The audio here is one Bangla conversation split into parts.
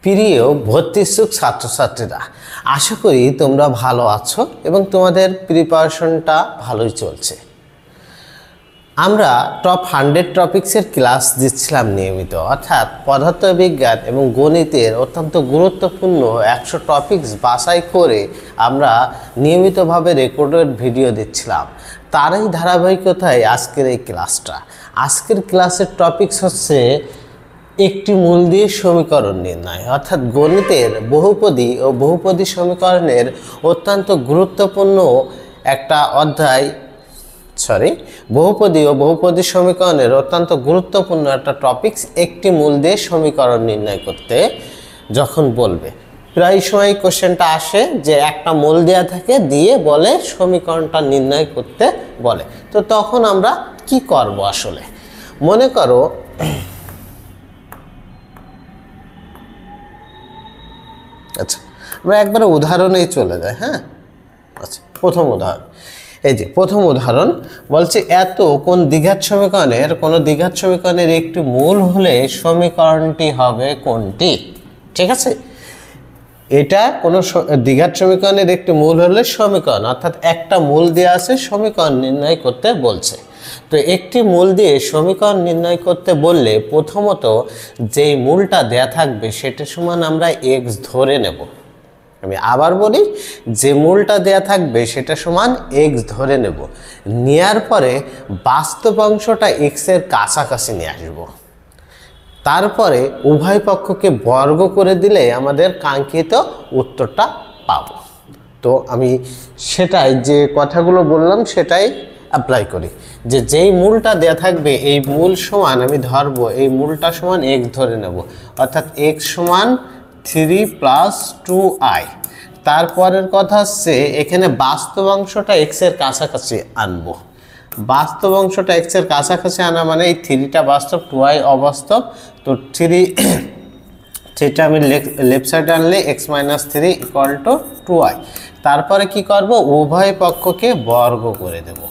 প্রিয় ভর্তিচ্ছুক ছাত্রছাত্রীরা, আশা করি তোমরা ভালো আছো এবং তোমাদের প্রিপারেশনটা ভালোই চলছে। আমরা টপ 100 টপিক্সের ক্লাস দিচ্ছিলাম নিয়মিত, অর্থাৎ পদার্থবিজ্ঞান এবং গণিতের অত্যন্ত গুরুত্বপূর্ণ 100 টপিক্স বাছাই করে আমরা নিয়মিতভাবে রেকর্ডেড ভিডিও দিচ্ছিলাম। তারই ধারাবাহিকতায় আজকের এই ক্লাসটা। আজকের ক্লাসের টপিক্স হচ্ছে একটি মূল দিয়ে সমীকরণ নির্ণয়, অর্থাৎ গণিতের বহুপদী ও বহুপদী সমীকরণের অত্যন্ত গুরুত্বপূর্ণ একটা অধ্যায়। বহুপদী ও বহুপদী সমীকরণের অত্যন্ত গুরুত্বপূর্ণ একটা টপিক্স একটি মূল দিয়ে সমীকরণ নির্ণয় করতে যখন বলবে। প্রায় সময় কোশ্চেনটা আসে যে একটা মূল দেওয়া থাকে, দিয়ে বলে সমীকরণটা নির্ণয় করতে বলে। তো তখন আমরা কি করব আসলে? মনে করো আচ্ছা, আমরা একবারে উদাহরণেই চলে যাই। হ্যাঁ, আচ্ছা, প্রথম উদাহরণ। এই যে প্রথম উদাহরণ বলছে, এত কোন দ্বিঘাত সমীকরণের একটি মূল হলে সমীকরণটি হবে কোনটি? ঠিক আছে, এটা কোনো দ্বিঘাত সমীকরণের একটি মূল হলে সমীকরণ, অর্থাৎ একটা মূল দেওয়া আছে, সমীকরণ নির্ণয় করতে বলছে। তো একটি মূল দিয়ে সমীকরণ নির্ণয় করতে বললে প্রথমত যেই মূলটা দেয়া থাকবে সেটা সমান আমরা এক্স ধরে নেব। আমি আবার বলি, যে মূলটা দেয়া থাকবে সেটা সমান এক্স ধরে নেব। নেয়ার পরে বাস্তব অংশটা এক্সের কাছাকাছি নিয়ে আসব। তারপরে উভয় পক্ষকে বর্গ করে দিলে আমাদের কাঙ্ক্ষিত উত্তরটা পাব। তো আমি সেটাই যে কথাগুলো বললাম সেটাই অ্যাপ্লাই করি, যে যেই মূলটা দেয়া থাকবে এই মূল সমান আমি ধরবো, এই মূলটা সমান এক্স ধরে নেব, অর্থাৎ এক্স সমান 3 + 2i। তারপরের কথা হচ্ছে এখানে বাস্তব অংশটা এক্সের কাছাকাছি আনবো। বাস্তব অংশটা এক্সের কাছাকাছি আনা মানে এই 3টা বাস্তব, 2i অবাস্তব। তো 3টা আমি লেফট সাইডে আনলে x - 3 = 2i। তারপরে কি করব? উভয় পক্ষকে বর্গ করে দেব।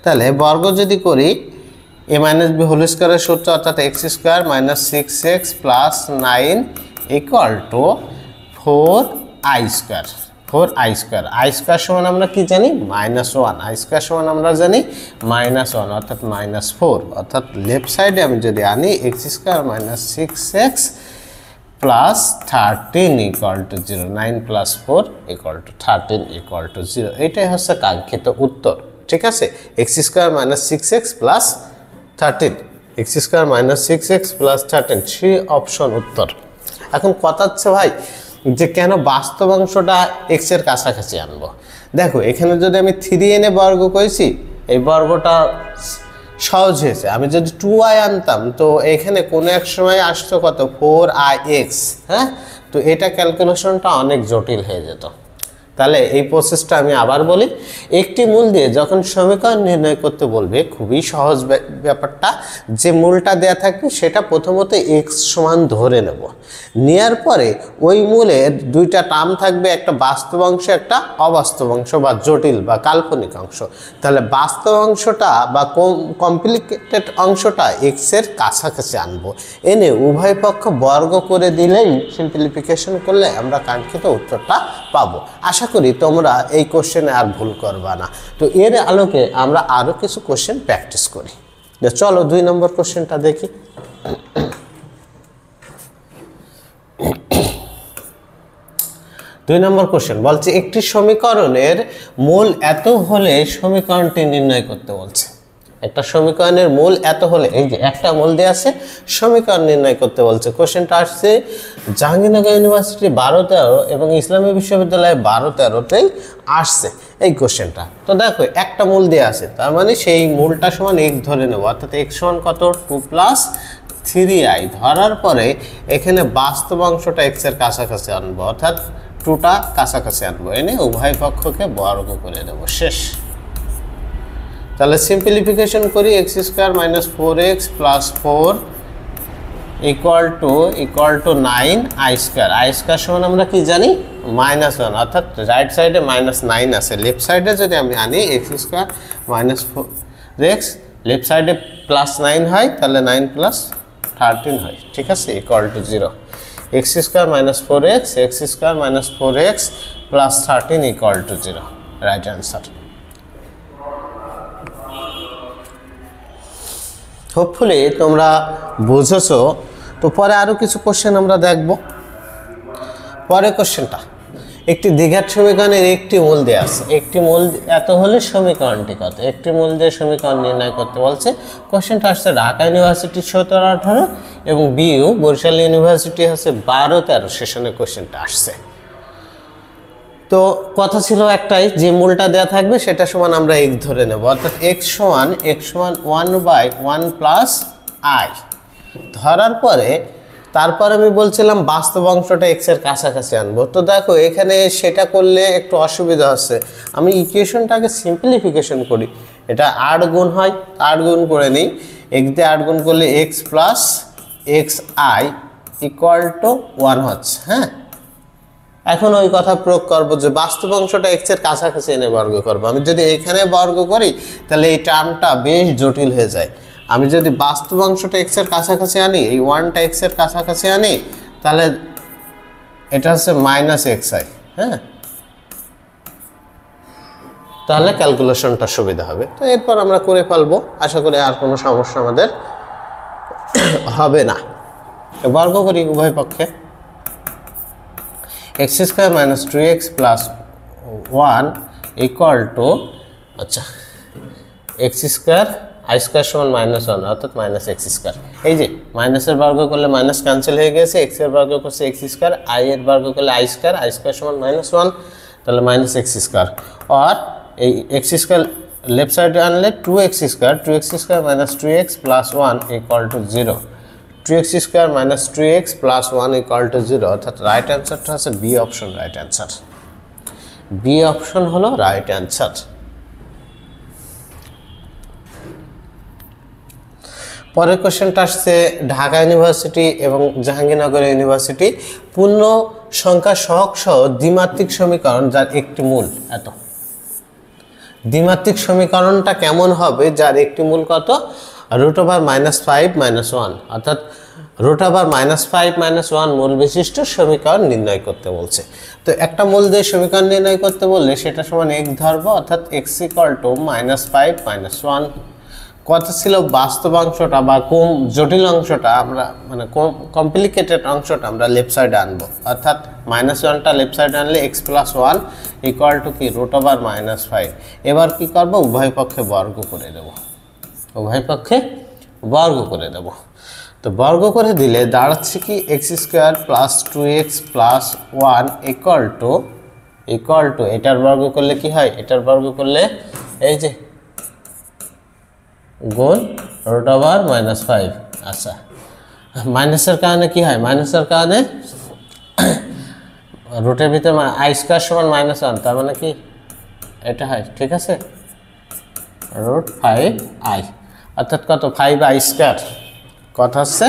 তাহলে বর্গ যদি করি, a - b হোল স্কয়ারের সূত্র, অর্থাৎ x² - 6x + 9 = 4i²। 4i², i² সমান আমরা কি জানি? -1। i² সমান আমরা জানি -1, অর্থাৎ -4। অর্থাৎ লেফট সাইডে আমি যদি আনি x² - 6x + 13 = 0, 9 + 4 = 13 = 0। এটাই হচ্ছে কাঙ্ক্ষিত উত্তর। ঠিক আছে, x² - 6x + 13, x² - 6x + 13, 3 option উত্তর। এখন কথা হচ্ছে ভাই, যে কেন বাস্তব অংশটা এক্সের কাছাকাছি আনবো? দেখো, এখানে যদি আমি 3 এনে বর্গ করেছি, এই বর্গটা সহজ হয়েছে। আমি যদি 2i আনতাম, তো এখানে কোনো এক সময় আসতো কত? 4ix। হ্যাঁ, তো এটা ক্যালকুলেশনটা অনেক জটিল হয়ে যেত। তাহলে এই প্রসেসটা আমি আবার বলি, একটি মূল দিয়ে যখন সমীকরণ নির্ণয় করতে বলবে, খুবই সহজ ব্যাপারটা, যে মূলটা দেয়া থাকবে সেটা প্রথমত এক্স সমান ধরে নেব। নেয়ার পরে ওই মূলের দুইটা টার্ম থাকবে, একটা বাস্তব অংশ, একটা অবাস্তব অংশ বা জটিল বা কাল্পনিক অংশ। তাহলে বাস্তব অংশটা বা কমপ্লিকেটেড অংশটা এক্সের কাছাকাছি আনবো, এনে উভয় পক্ষ বর্গ করে দিলেই, সিম্পলিফিকেশন করলে আমরা কাঙ্ক্ষিত উত্তরটা পাবো। আশা করি তোমরা এই কোশ্চেনে আর ভুল করবা না। তো এর আলোকে আমরা আরও কিছু কোশ্চেন প্র্যাকটিস করি। চলো 2 নম্বর কোশ্চেনটা দেখি। 2 নম্বর কোশ্চেন বলছে, একটি সমীকরণের মূল এত হলে সমীকরণটি নির্ণয় করতে বলছে। একটা সমীকরণের মূল এত হলে, এই যে একটা মূল দিয়ে আছে, সমীকরণ নির্ণয় করতে বলছে। কোশ্চেনটা আসছে জাহাঙ্গীরনগর ইউনিভার্সিটি 12-13 এবং ইসলামী বিশ্ববিদ্যালয়ে 12-13তেই আসছে এই কোশ্চেনটা। তো দেখো, একটা মূল দিয়ে আছে, তার মানে সেই মূলটা সমান x ধরে নেব, অর্থাৎ x সমান কত? 2 + 3i। ধরার পরে এখানে বাস্তব অংশটা x এর কাছাকাছি আনবো, অর্থাৎ 2টা কাছাকাছি আনবো, এনে উভয় পক্ষকে বর্গ করে দেবো। শেষ। তাহলে সিম্পলিফিকেশন করি, x² - 4x + 4 = 9i²। i² সমান আমরা কি জানি? -1, অর্থাৎ রাইট সাইডে -9 আছে। লেফট সাইডে যদি আমি আনি x² - 4x, লেফট সাইডে +9 হয়, তাহলে 9 + 13 হয়, ঠিক আছে, equal to 0। X square minus 4x x square minus 4x plus 13 equal to 0, right answer. Hopefully তোমরা বুঝেছো। তো পরে আরও কিছু কোশ্চেন আমরা দেখব। পরের কোশ্চেনটা, একটি দ্বিঘাত সমীকরণের একটি মূল দেওয়া আছে, একটি মূল এত হলে সমীকরণটি কত, একটি মূল দিয়ে সমীকরণ নির্ণয় করতে বলছে। কোশ্চেনটা আসছে ঢাকা ইউনিভার্সিটি 17-18 এবং বিইউ বরিশাল ইউনিভার্সিটি হচ্ছে 12-13 সেশনের কোশ্চেনটা আসছে। তো কথা ছিল একটাই, যে মূলটা দেওয়া থাকবে সেটা সমান আমরা x ধরে নেব, অর্থাৎ x সমান 1/1 প্লাস i ধরার পরে তারপর আমি বলছিলাম বাস্তব অংশটা x এর কাছাকাছি আনবো। তো দেখো এখানে সেটা করলে একটু অসুবিধা হচ্ছে, আমি ইকুয়েশনটাকে সিম্পলিফিকেশন করি। এটা 8 গুণ হয়, 8 গুণ করে নিই, x দিয়ে 8 গুণ করলে x plus xi equal to 1 হচ্ছে। হ্যাঁ, এখন ওই কথা প্রয়োগ করবো যে বাস্তব অংশটা x এর কাছাকাছি এনে বর্গ করবো। আমি যদি এখানে বর্গ করি তাহলে এই টার্মটা বেশ জটিল হয়ে যায়। আমি যদি বাস্তব অংশটা x এর কাছাকাছি আনি, এই 1টা x এর কাছাকাছি আনি, তাহলে এটা হচ্ছে মাইনাস xi। হ্যাঁ, তাহলে ক্যালকুলেশনটা সুবিধা হবে। তো এরপর আমরা করে ফেলবো, আশা করি আর কোনো সমস্যা আমাদের হবে না। বর্গ করি উভয় পক্ষে, x square minus 2x plus 1 equal two, আচ্ছা, x স্কোয়ার আই স্কোয়ার সমান -1 অর্থাৎ মাইনাস এক্স স্কোয়ার। এই যে মাইনাসের বর্গ করলে মাইনাস ক্যান্সেল হয়ে গেছে, এক্স এর বর্গ করছে এক্স স্কোয়ার, আই এর বর্গ করলে আই স্কোয়ার সমান -1, তাহলে মাইনাস এক্স স্কোয়ার। আর এই এক্স স্কোয়ার লেফট সাইডে আনলে 2x square minus 2x plus 1 equal to 0, 2x square minus 2x plus 1 equal to 0, অর্থাৎ রাইট অ্যান্সারটা হচ্ছে B option, right answer. B option হলো রাইট অ্যান্সার। পরের কোশ্চেনটা আসছে ঢাকা ইউনিভার্সিটি এবং জাহাঙ্গীরনগর ইউনিভার্সিটি পূর্ণ সংখ্যা সহগ সহ দ্বিমাত্রিক সমীকরণ যার একটি মূল এত। দ্বিমাত্রিক সমীকরণটা কেমন হবে যার একটি মূল কত, √5 - 1, অর্থাৎ √5 - 1 মূল বিশিষ্ট সমীকরণ নির্ণয় করতে বলছে। তো একটা মূল দিয়ে সমীকরণ নির্ণয় করতে বললে সেটা সমান x ধরবো, অর্থাৎ x = -5 - 1। কথা ছিল বাস্তব অংশটা বা কম জটিল অংশটা আমরা মানে কমপ্লিকেটেড অংশটা আমরা লেফট সাইডে আনবো, অর্থাৎ -1টা লেফট সাইডে আনলে x + 1 ইকুয়াল টু কি √5। এবার কি করব, উভয় পক্ষে বর্গ করে দেব, উভয় পক্ষে বর্গ করে দেব। তো বর্গ করে দিলে দাঁড়াচ্ছে কি x² + 2x + 1 ইকুয়াল টু এটার বর্গ করলে কি হয়, এটার বর্গ করলে এই যে গুণ √5। আচ্ছা, মাইনাসের কারণে কি হয়, মাইনাসের কারণে রুটের ভিতরে i² সমান -1, তার মানে কি এটা হয়, ঠিক আছে, √5i অর্থাৎ কত 5i², কথা হচ্ছে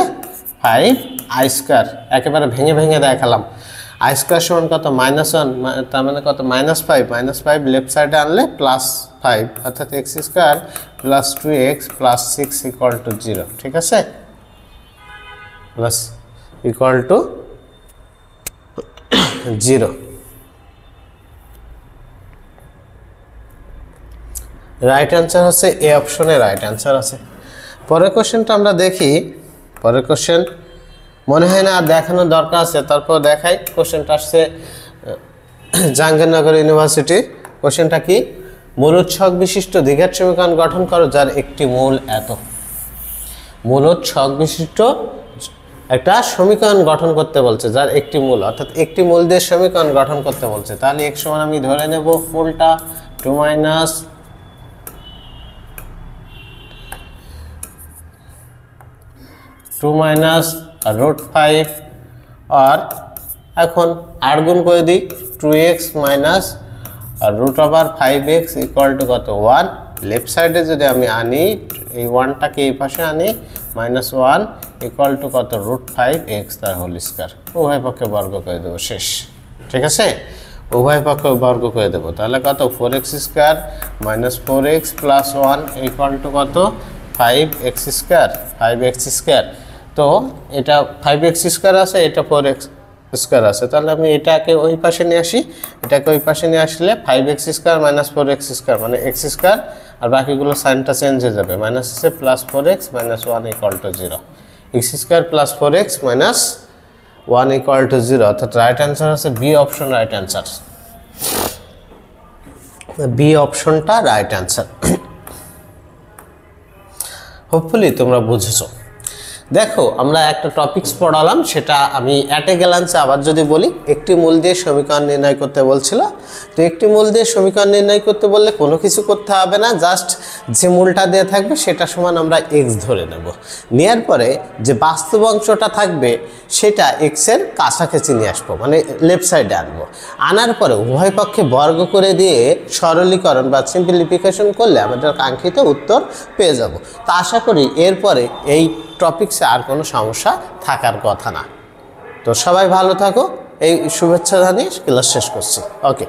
5i²। একেবারে ভেঙে ভেঙে দেখালাম, i² সমান কত -1, তার মানে কত -5 লেফট সাইডে আনলে +5, অর্থাৎ x² + 2x + 6 ইকুয়াল টু 0, ঠিক আছে, plus equal to 0। Right answer হচ্ছে এ অপশনে রাইট অ্যান্সার আছে। পরের কোশ্চেনটা আমরা দেখি। পরের কোশ্চেন মনে হয় না আর দেখানোর দরকার আছে, তারপর দেখাই। কোশ্চেনটা আসছে জাহাঙ্গীরনগর ইউনিভার্সিটি। কোশ্চেনটা কি, মূলদ ছক বিশিষ্ট দ্বিঘাত সমীকরণ গঠন করো যার একটি মূল এত। মূলদ ছক বিশিষ্ট একটা সমীকরণ গঠন করতে বলছে যার একটি মূল, অর্থাৎ একটি মূল দিয়ে সমীকরণ গঠন করতে বলছে। তাহলে x সমান আমি ধরে নেব ফুলটা 2 -√5, আর এখন 8 গুণ করে দিই, 2x - √5x ইকুয়াল টু কত 1। লেফট সাইডে যদি আমি আনি, এই 1টাকে এই পাশে আনি, -1 ইকুয়াল টু কত √5x তার হোল স্কয়ার। উভয় পক্ষে বর্গ করে দেবো, শেষ, ঠিক আছে, উভয় পক্ষে বর্গ করে দেবো। তাহলে কত 4x² - 4x + 1 ইকুয়াল টু কত 5x²। তো এটা 5x স্কোয়ার আছে, এটা 4x স্কোয়ার আছে, তাহলে আমি এটাকে ওই পাশে নিয়ে আসি, এটাকে ওই পাশে নিয়ে আসলে 5x square minus 4x square মানে এক্স স্কোয়ার, আর বাকিগুলো সাইনটা চেঞ্জ হয়ে যাবে, মাইনাস আছে plus 4x minus 1 equal to 0, x square plus 4x minus 1 equal to 0, অর্থাৎ রাইট অ্যান্সার আছে B option right answer, B অপশনটা রাইট অ্যান্সার। হোপফুলি তোমরা বুঝেছো। দেখো আমরা একটা টপিকস পড়ালাম, সেটা আমি অ্যাট এ গ্ল্যান্সে আবার যদি বলি, একটি মূল দিয়ে সমীকরণ নির্ণয় করতে বলছিল। তো একটি মূল দিয়ে সমীকরণ নির্ণয় করতে বললে কোনো কিছু করতে হবে না, জাস্ট যে মূলটা দিয়ে থাকবে সেটা সমান আমরা এক্স ধরে নেব, নেওয়ার পরে যে বাস্তব অংশটা থাকবে সেটা এক্সের কাছাকাছি নিয়ে আসবো, মানে লেফট সাইডে আনবো, আনার পরে উভয় পক্ষে বর্গ করে দিয়ে সরলীকরণ বা সিম্পলিফিকেশন করলে আমাদের কাঙ্ক্ষিত উত্তর পেয়ে যাব। তা আশা করি এরপরে এই টপিকসে আর কোনো সমস্যা থাকার কথা না। তো সবাই ভালো থাকো, এই শুভেচ্ছা জানিয়ে ক্লাস শেষ করছি। ওকে।